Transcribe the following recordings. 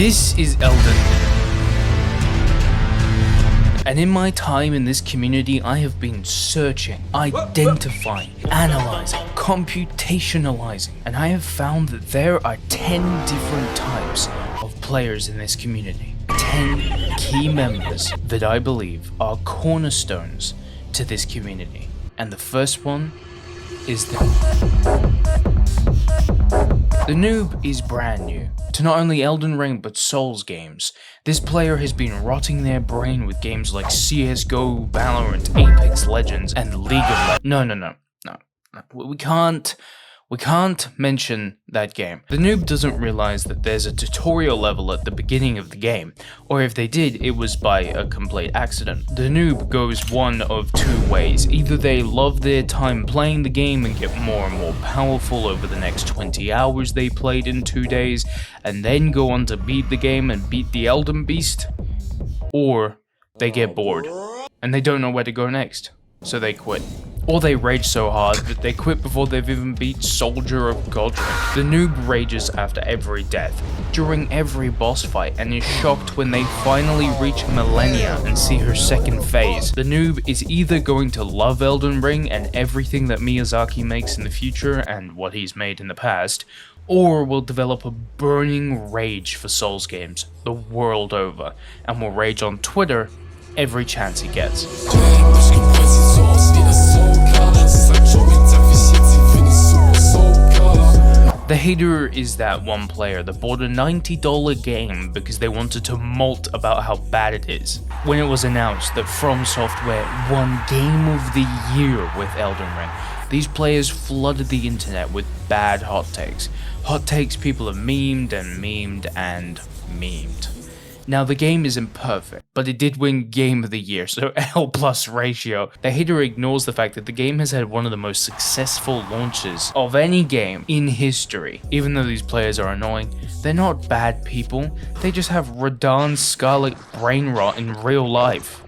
This is Elden Ring. And in my time in this community, I have been searching, identifying, analyzing, computationalizing, and I have found that there are 10 different types of players in this community. 10 key members that I believe are cornerstones to this community. And the first one is the Noob is brand new to not only Elden Ring but Souls games. This player has been rotting their brain with games like CSGO, Valorant, Apex Legends, and League of Legends. No. We can't mention that game. The Noob doesn't realize that there's a tutorial level at the beginning of the game, or if they did, it was by a complete accident. The Noob goes one of two ways. Either they love their time playing the game and get more and more powerful over the next 20 hours they played in 2 days, and then go on to beat the game and beat the Elden Beast, or they get bored, and they don't know where to go next, so they quit. Or they rage so hard that they quit before they've even beat Soldier of Godric. The Noob rages after every death, during every boss fight, and is shocked when they finally reach Millennia and see her second phase. The Noob is either going to love Elden Ring and everything that Miyazaki makes in the future and what he's made in the past, or will develop a burning rage for Souls games the world over, and will rage on Twitter every chance he gets. The hater is that one player that bought a $90 game because they wanted to molt about how bad it is. When it was announced that FromSoftware won Game of the Year with Elden Ring, these players flooded the internet with bad hot takes. Hot takes people have memed and memed and memed. Now, the game isn't perfect, but it did win Game of the Year, so L plus ratio. The hater ignores the fact that the game has had one of the most successful launches of any game in history. Even though these players are annoying, they're not bad people, they just have Radahn Scarlet brain rot in real life.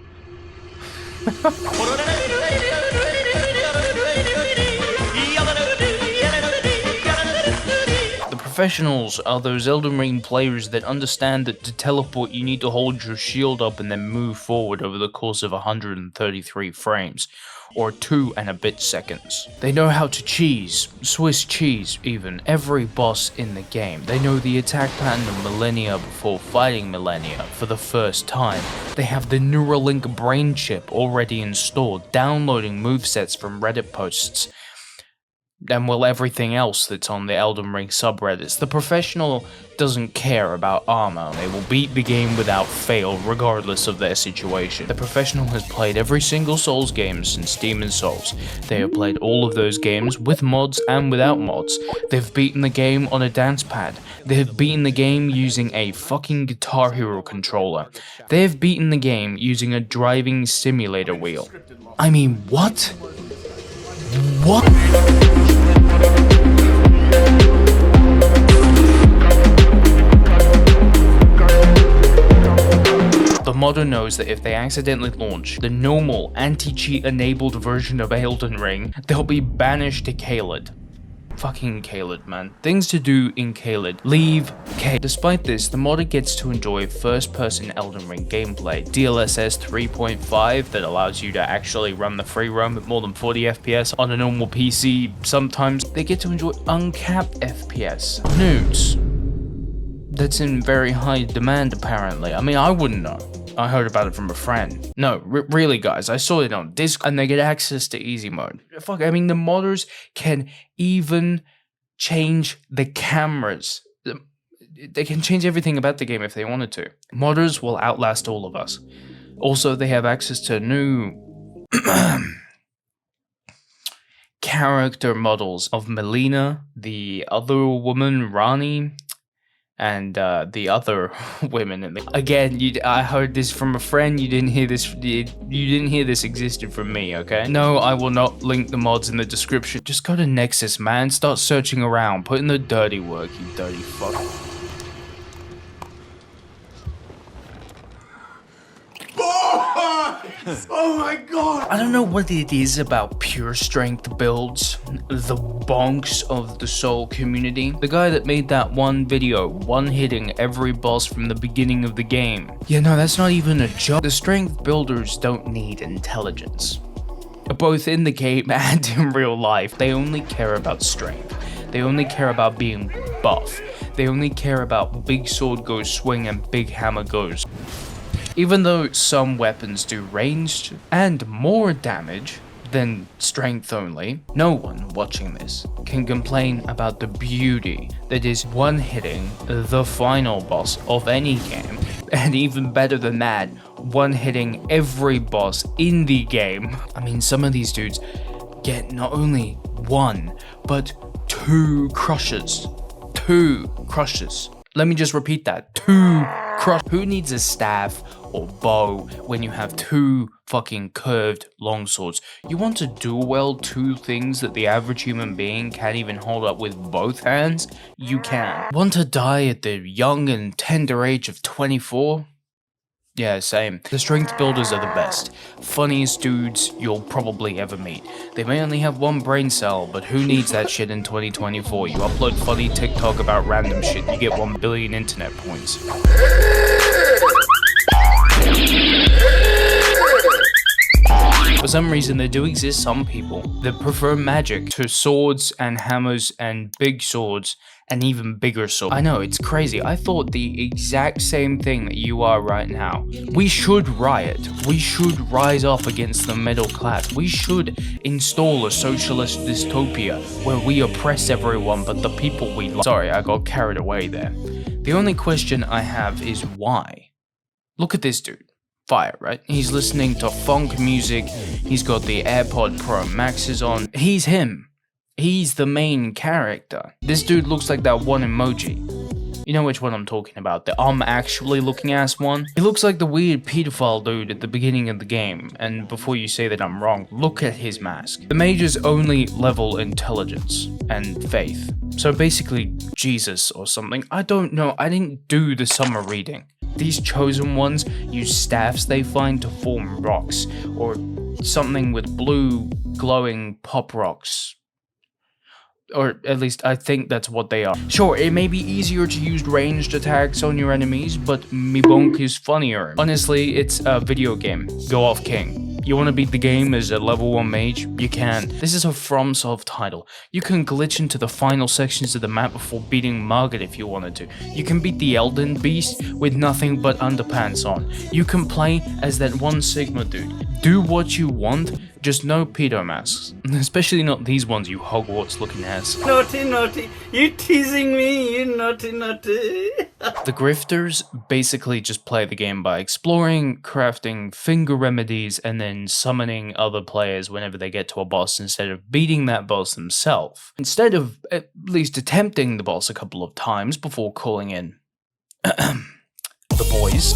Professionals are those Elden Ring players that understand that to teleport you need to hold your shield up and then move forward over the course of 133 frames, or 2 and a bit seconds. They know how to cheese, Swiss cheese even, every boss in the game. They know the attack pattern of Millennia before fighting Millennia for the first time. They have the Neuralink brain chip already installed, downloading movesets from Reddit posts, and well, everything else that's on the Elden Ring subreddits. The professional doesn't care about armor. They will beat the game without fail, regardless of their situation. The professional has played every single Souls game since Demon's Souls. They have played all of those games with mods and without mods. They've beaten the game on a dance pad. They have beaten the game using a fucking Guitar Hero controller. They have beaten the game using a driving simulator wheel. I mean, what? What? The modder knows that if they accidentally launch the normal anti-cheat enabled version of Elden Ring, they'll be banished to 𝗖𝗿𝘆𝗽𝗀𝗃. Fucking 𝗖𝗿𝗃𝗃, man. Things to do in 𝗖𝗿𝗃. Leave 𝗖𝗃. Despite this, the modder gets to enjoy first-person Elden Ring gameplay. DLSS 3.5 that allows you to actually run the free roam at more than 40 FPS on a normal PC. Sometimes they get to enjoy uncapped FPS. Nudes. That's in very high demand apparently. I mean, I wouldn't know. I heard about it from a friend. No, really guys, I saw it on Discord, and they get access to easy mode. Fuck, I mean, the modders can even change the cameras. They can change everything about the game if they wanted to. Modders will outlast all of us. Also, they have access to new character models of Melina, the other woman, Rani, and the other women in the again. I heard this from a friend. You didn't hear this. You didn't hear this existed from me. Okay. No, I will not link the mods in the description. Just go to Nexus, man. Start searching around. Put in the dirty work, you dirty fuck. Oh my god! I don't know what it is about pure strength builds, the bonks of the Soul community. The guy that made that one video, one-hitting every boss from the beginning of the game. Yeah, no, that's not even a joke. The strength builders don't need intelligence. Both in the game and in real life, they only care about strength. They only care about being buff. They only care about big sword goes swing and big hammer goes. Even though some weapons do ranged and more damage than strength only, no one watching this can complain about the beauty that is one-hitting the final boss of any game, and even better than that, one-hitting every boss in the game. I mean, some of these dudes get not only one, but two crushes. Two crushes. Let me just repeat that. Two crush. Who needs a staff or bow when you have two fucking curved longswords? You want to dual wield two things that the average human being can't even hold up with both hands? You can. Want to die at the young and tender age of 24? Yeah, same. The strength builders are the best. Funniest dudes you'll probably ever meet. They may only have one brain cell, but who needs that shit in 2024? You upload funny TikTok about random shit, you get 1 billion internet points. For some reason, there do exist some people that prefer magic to swords and hammers and big swords and even bigger swords. I know, it's crazy. I thought the exact same thing that you are right now. We should riot. We should rise up against the middle class. We should install a socialist dystopia where we oppress everyone but the people we love. Sorry, I got carried away there. The only question I have is why? Look at this dude. Fire, right? He's listening to funk music, he's got the AirPod Pro Maxes on. He's him. He's the main character. This dude looks like that one emoji. You know which one I'm talking about, the actually looking ass one? He looks like the weird pedophile dude at the beginning of the game, and before you say that I'm wrong, look at his mask. The mages only level intelligence and faith. So basically Jesus or something. I don't know, I didn't do the summer reading. These chosen ones use staffs they find to form rocks, or something with blue glowing pop rocks. Or at least I think that's what they are. Sure, it may be easier to use ranged attacks on your enemies, but me bonk is funnier. Honestly, it's a video game. Go off king. You want to beat the game as a level 1 mage? You can. This is a FromSoft title. You can glitch into the final sections of the map before beating Margaret if you wanted to. You can beat the Elden Beast with nothing but underpants on. You can play as that one Sigma dude. Do what you want, just no pedo masks. Especially not these ones, you Hogwarts looking ass. Naughty, naughty, you teasing me, you naughty, naughty. The Grifters basically just play the game by exploring, crafting finger remedies, and then summoning other players whenever they get to a boss instead of beating that boss themselves. Instead of at least attempting the boss a couple of times before calling in the boys.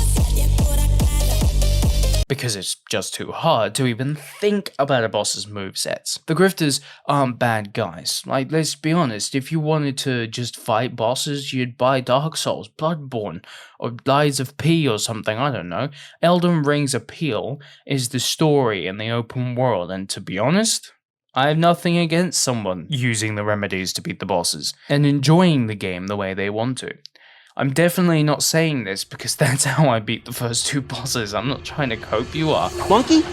Because it's just too hard to even think about a boss's movesets. The Grifters aren't bad guys. Like, let's be honest, if you wanted to just fight bosses, you'd buy Dark Souls, Bloodborne, or Lies of P or something, I don't know. Elden Ring's appeal is the story and the open world, and to be honest, I have nothing against someone using the remedies to beat the bosses, and enjoying the game the way they want to. I'm definitely not saying this because that's how I beat the first 2 bosses. I'm not trying to cope, you are. Monkey?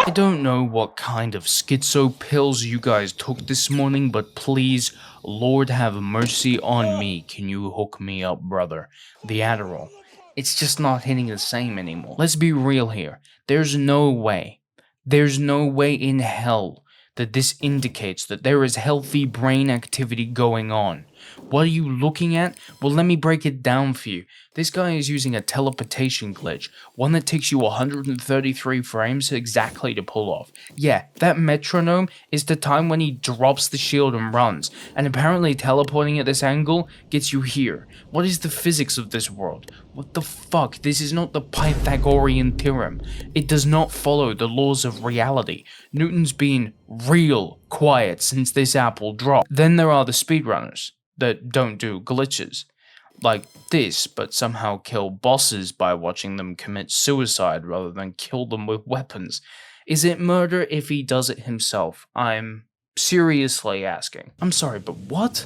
I don't know what kind of schizo pills you guys took this morning, but please, Lord have mercy on me. Can you hook me up, brother? The Adderall. It's just not hitting the same anymore. Let's be real here. There's no way in hell that this indicates that there is healthy brain activity going on. What are you looking at? Well, let me break it down for you. This guy is using a teleportation glitch, one that takes you 133 frames exactly to pull off. Yeah, that metronome is the time when he drops the shield and runs, and apparently teleporting at this angle gets you here. What is the physics of this world? What the fuck? This is not the Pythagorean theorem. It does not follow the laws of reality. Newton's been real quiet since this apple dropped. Then there are the speedrunners that don't do glitches. like this, but somehow kill bosses by watching them commit suicide rather than kill them with weapons. Is it murder if he does it himself? I'm seriously asking. I'm sorry, but what?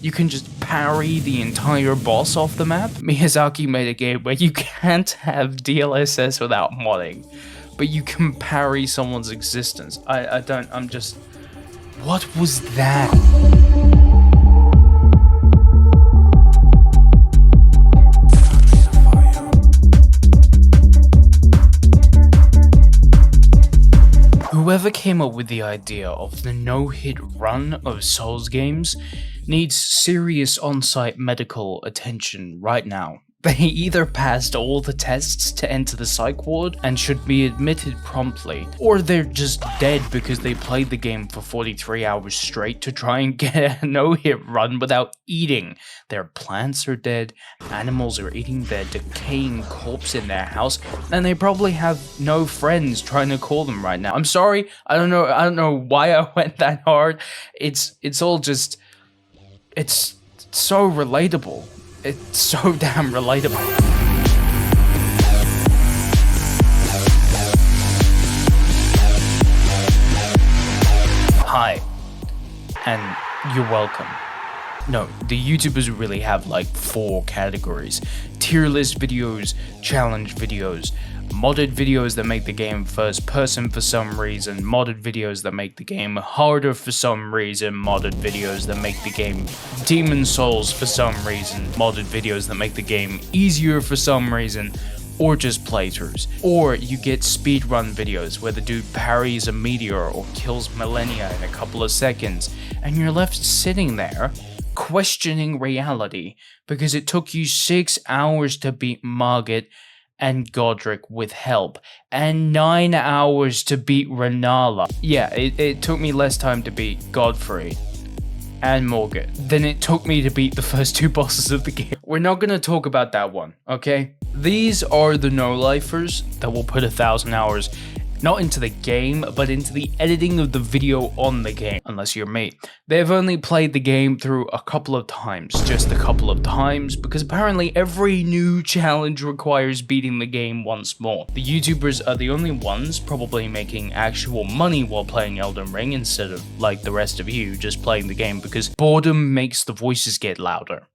You can just parry the entire boss off the map? Miyazaki made a game where you can't have DLSS without modding, but you can parry someone's existence. I'm just... What was that? Whoever came up with the idea of the no-hit run of Souls games needs serious on-site medical attention right now. They either passed all the tests to enter the psych ward and should be admitted promptly, or they're just dead because they played the game for 43 hours straight to try and get a no-hit run without eating. Their plants are dead, animals are eating their decaying corpse in their house, and they probably have no friends trying to call them right now. I'm sorry, I don't know why I went that hard. It's all just... It's so relatable. It's so damn relatable. Hi, and you're welcome. No, the YouTubers really have like 4 categories: tier list videos, challenge videos, modded videos that make the game first person for some reason, modded videos that make the game harder for some reason, modded videos that make the game Demon Souls for some reason, modded videos that make the game easier for some reason, or just playthroughs. Or you get speedrun videos where the dude parries a meteor or kills millennia in a couple of seconds, and you're left sitting there questioning reality because it took you 6 hours to beat Margit and Godric with help, and 9 hours to beat Renala. Yeah, it took me less time to beat Godfrey and Morgan than it took me to beat the first 2 bosses of the game. We're not gonna talk about that one, okay? These are the no-lifers that will put 1,000 hours not into the game, but into the editing of the video on the game, unless you're me. They've only played the game through a couple of times, just a couple of times, because apparently every new challenge requires beating the game once more. The YouTubers are the only ones probably making actual money while playing Elden Ring instead of, like the rest of you, just playing the game because boredom makes the voices get louder.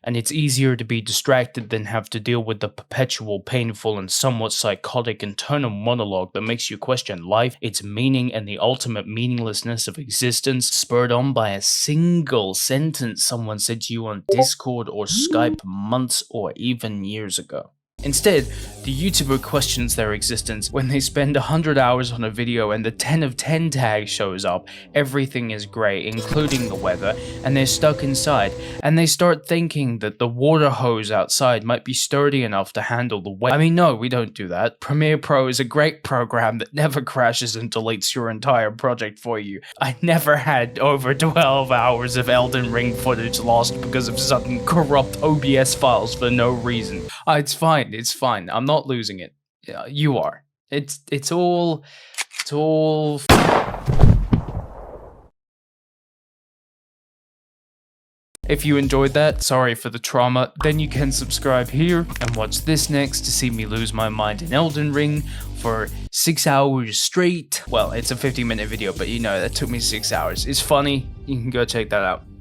And it's easier to be distracted than have to deal with the perpetual, painful, and somewhat psychotic internal monologue that makes you question life, its meaning, and the ultimate meaninglessness of existence, spurred on by a single sentence someone said to you on Discord or Skype months or even years ago. Instead, the YouTuber questions their existence when they spend 100 hours on a video and the 10 of 10 tag shows up, everything is grey, including the weather, and they're stuck inside, and they start thinking that the water hose outside might be sturdy enough to handle the weight. I mean, no, we don't do that. Premiere Pro is a great program that never crashes and deletes your entire project for you. I never had over 12 hours of Elden Ring footage lost because of sudden corrupt OBS files for no reason. It's fine. It's fine. I'm not losing it. Yeah, you are. It's all. If you enjoyed that, sorry for the trauma, then you can subscribe here and watch this next to see me lose my mind in Elden Ring for 6 hours straight. Well, it's a 50-minute video, but you know, that took me 6 hours. It's funny. You can go check that out.